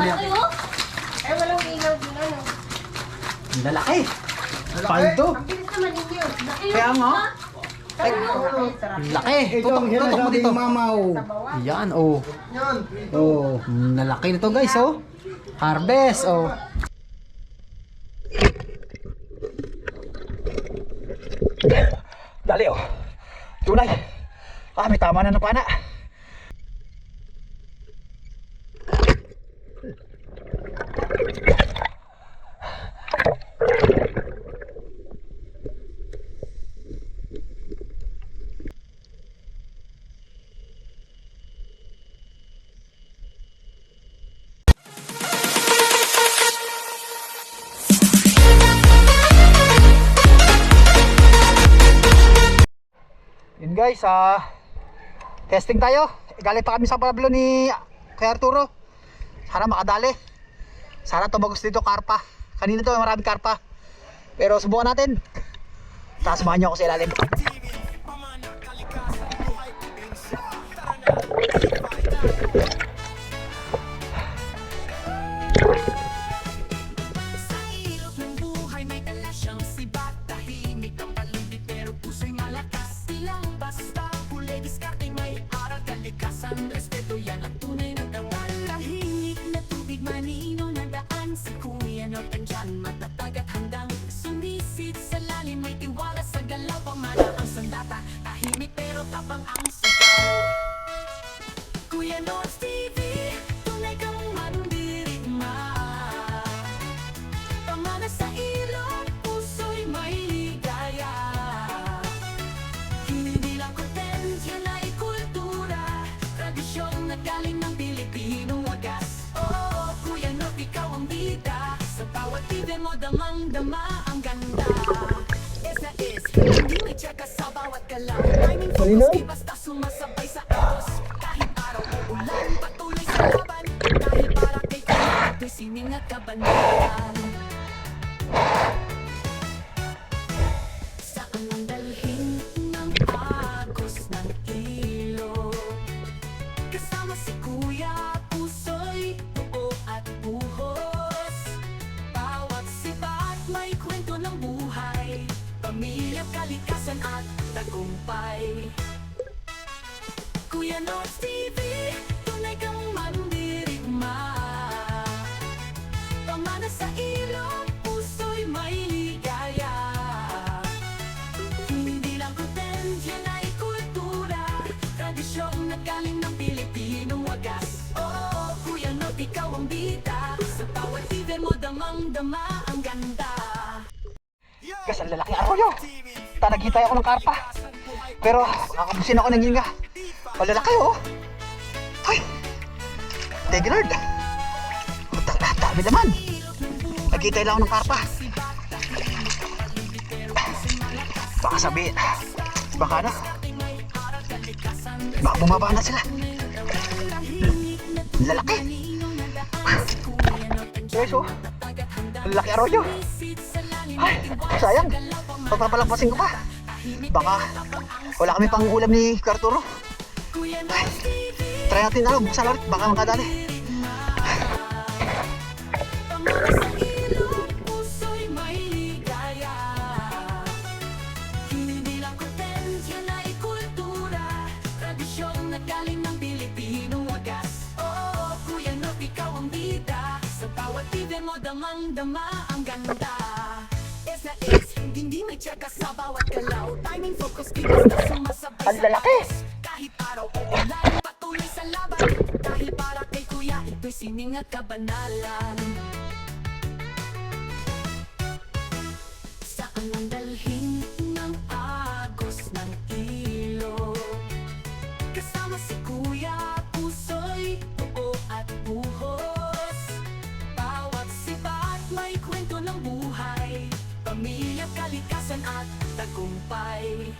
Ay, walang ilaw din ano. Ang lalaki. Paldo. Ang bilis naman ninyo. Kaya nga. Ay, laki. Tutok mo dito. Mamaw. Yan, oh. Oh, lalaki nito guys, oh. Harvest, oh. Dali, oh. Tunay. May tama na pana. Yun guys, testing tayo. Galing pa kami sa Pablo ni Kuya Arturo. Sana makadali. Sana tumagos dito karpa. Kanina to maraming karpa. Pero subukan natin. Samahan niyo ako sa ilalim. Damang-dama ang ganda. Esa is, hindi may tsaka sa bawat galaw. Timing focus, di basta sumasabay sa agos. Kahit araw o ulan, patuloy sa laban. Dahil para kay kaya, ito'y sining at kabanalan. Saan ang dalhin ng agos ng ilog? Kasama si Kuya, puso'y buo at buhos. Bawat sibat may kwento ng buhay, pamilya, kalikasan at tagumpay. Kuya Nords TV, tunay kang mandirigma. Pamana sa ilong, puso'y may ligaya. Hindi lang content, yan ay kultura. Tradisyong nagaling ng Pilipinong wagas. Oo, Kuya Nord, ikaw ang bida. Sa bawat TV mo, damang-dama ang ganda. Guys, ang lalaki arroyo. Tanagitay ako ng karpa. Pero kakabusin ako ng ginga. Malalaki, oh. Ay, thank you Lord. Dami naman. Nagitay lang ako ng karpa. Baka sabihin, baka na, baka bumaba na sila. Lalaki. Guys, oh, lalaki arroyo. Ay, sayang, pagpapalagpasin ko pa. Baka wala kami pang ulam ni Arturo. Ay, try natin ano, buksan ulit, baka makadali. Damang-dama ang ganda. Esa is, hindi may tsaka sa bawat galaw. Timing focus, di basta sumasabay sa agos. Kahit araw o ulan, patuloy sa laban. Dahil para kay Kuya, ito'y sining at kabanalan. Saan ang dalhin ng agos ng ilog? Kasama si Kuya, puso'y buo at buhos. Bawat sibat may kwento ng buhay, pamilya, kalikasan at tagumpay.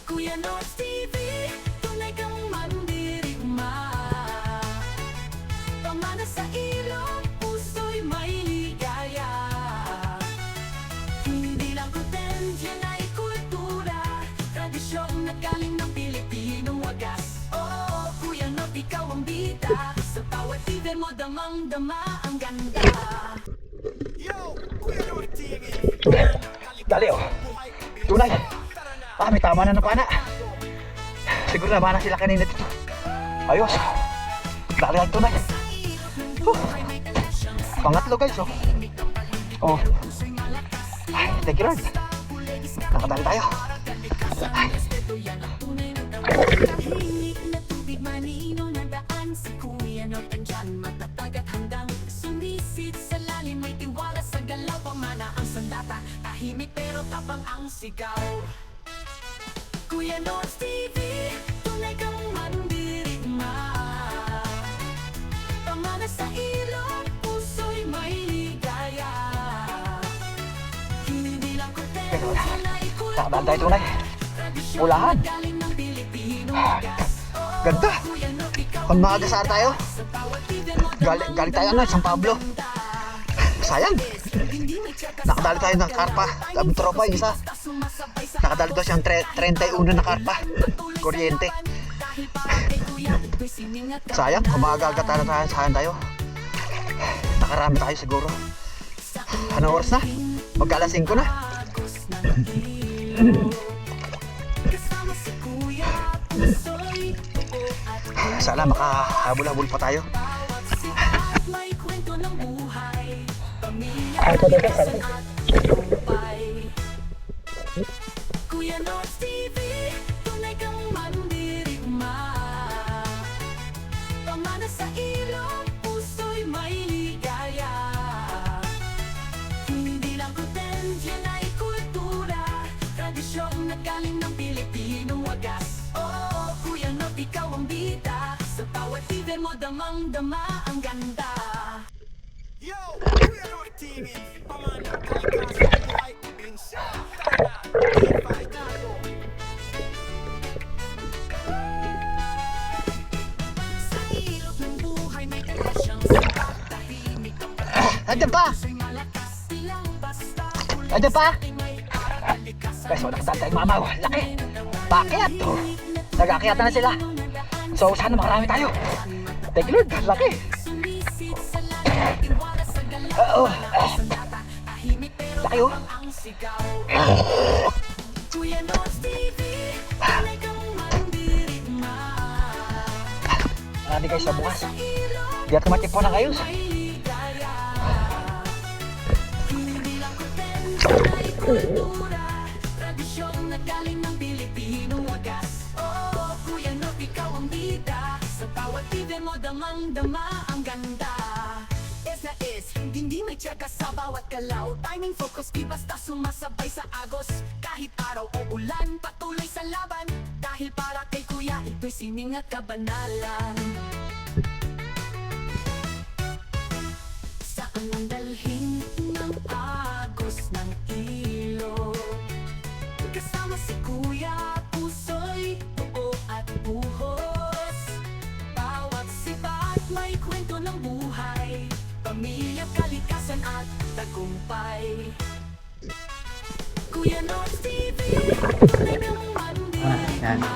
Kuya Nords TV, tunay kang mandirigma. Pamana sa ilong, puso'y may ligaya. Hindi lang content, yan ay kultura. Tradisyong nagaling ng Pilipinong wagas. Oo, Kuya Nords, ikaw ang bida. Sa bawat TV Fever mo damang-dama ang ganda. Dali oh. Tunay. May tama na napana. Siguro naman na sila kanina dito. Ayos. Dali ang tunay. Pangatlo guys oh. Oh. Thank you Lord. Nakadali tayo. Tahimik na tubig manino na daan. Si Kuya Nort andyan matatag at hanggang sumisid sa lalim. May tiwala sa galaw, pamana ang sandata. Tahimik pero tapang ang sigaw. Kuya Nort TV, tunay kang mandirigma. Pamana sa ilong, puso'y may ligaya. Hindi lang kontento na ikulong. Nakadali tayo tunay. Ulahan. Ganda. Kung maagasar tayo. Galing tayo San Pablo. Sayang. Nakadali tayo ng karpa. Labing tropa yung isa. Nakadali daw siyang 31 na karpa. Kuryente. Sayang. Kung maagagat tayo, sayang tayo. Nakarami tayo siguro. Anong oras na? Magka-alas 5 na. Sana makahabol-habol pa tayo. Kuya Nort TV, tunay kang mandirigma. Pamana sa ilong, puso'y may ligaya. Hindi lang content, yan ay kultura. Tradisyong naggaling ng Pilipinong wagas. Oh, Kuya Nort, ikaw ang bida. Sa bawat fever mo, damang-dama ang ganda. Yo, Kuya Nort TV, pamana kalikasan buhay probinsya. Sa ilog ng buhay may tradisyong sikat. Tahimik ang Andiyan pa! puso'y malakas. Silang basta Andiyan pa! may kalikas. Guys, wala ka tayong mamaw. Laki! Pakyat! Oh. Nag-akyat na sila. So, sana makarami tayo. Thank you Lord. Laki! Sumisid sa lalim, tiwala sa galaw. Sandata, tahimik pero Laki oh. ang sigaw. Kuya Nort TV, tunay kang mandirigma. Marami guys sa bukas. Sa ilog, Di at kumatip po ng ayos. may ligaya. Hindi lang kontento ay kultura. Tradisyong naggaling ng Pilipinong wagas. Oh, Kuya Nort, ikaw ang bida. Sa bawat fever mo, damang-dama ang ganda. Is na is, hindi may tsaka sa bawat galaw. Timing, focus, di basta sumasabay sa agos. Kahit araw o ulan, patuloy sa laban. Dahil para kay Kuya, ito'y sining at kabanalan. Saan ang dalhin ng agos ng ilog? Kasama si Kuya, puso'y buo at buhos. Bawat sibat may kwento ng buhay. Pamilya, kalikasan at tagumpay. Kuya Nort TV, tunay kang Yan. mandirigma.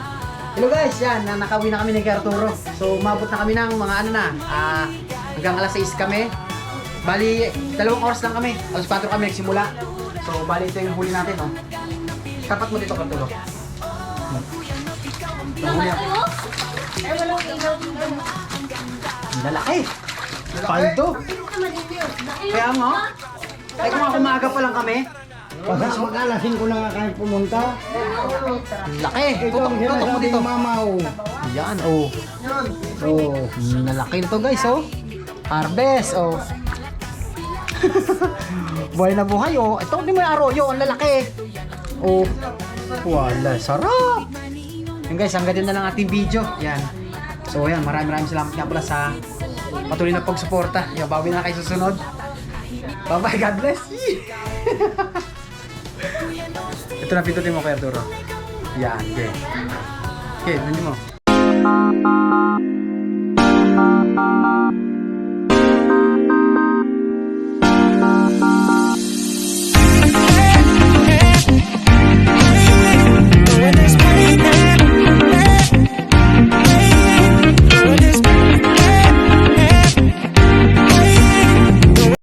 Hello guys, yan, nakauwi na kami ng Arturo. So, umabot na kami ng mga hanggang alas 6 kami. Bali, 2 oras lang kami. Alas 4 kami nagsimula. So, bali ito yung huli natin, oh. Tapat mo dito, Arturo. Nahuli ako. Ay, walang ilaw dito. Ang lalaki. Paldo. Kaya nga. Ay, kung ako maaga pa lang kami. Basta mag-alasin ko na nga kayo pumunta. Ang laki. Ito Tutok, ang tutok mo sinasabing dito. mamaw. Yan, oh. Oh, lalaki nito guys, oh. Harvest, oh. Buhay na buhay, oh. Ito, hindi mo yung arroyo, ang lalaki. Oh, wala, sarap. Yan guys, hanggang din na lang ating video. Yan. So, yan, maraming salamat nga pala sa patuloy na pagsuporta. Yan, bawi na kayo susunod. Bye-bye, God bless. Ito na pindutin mo, Kuya Arturo. Yan, okay. Okay, hindi mo.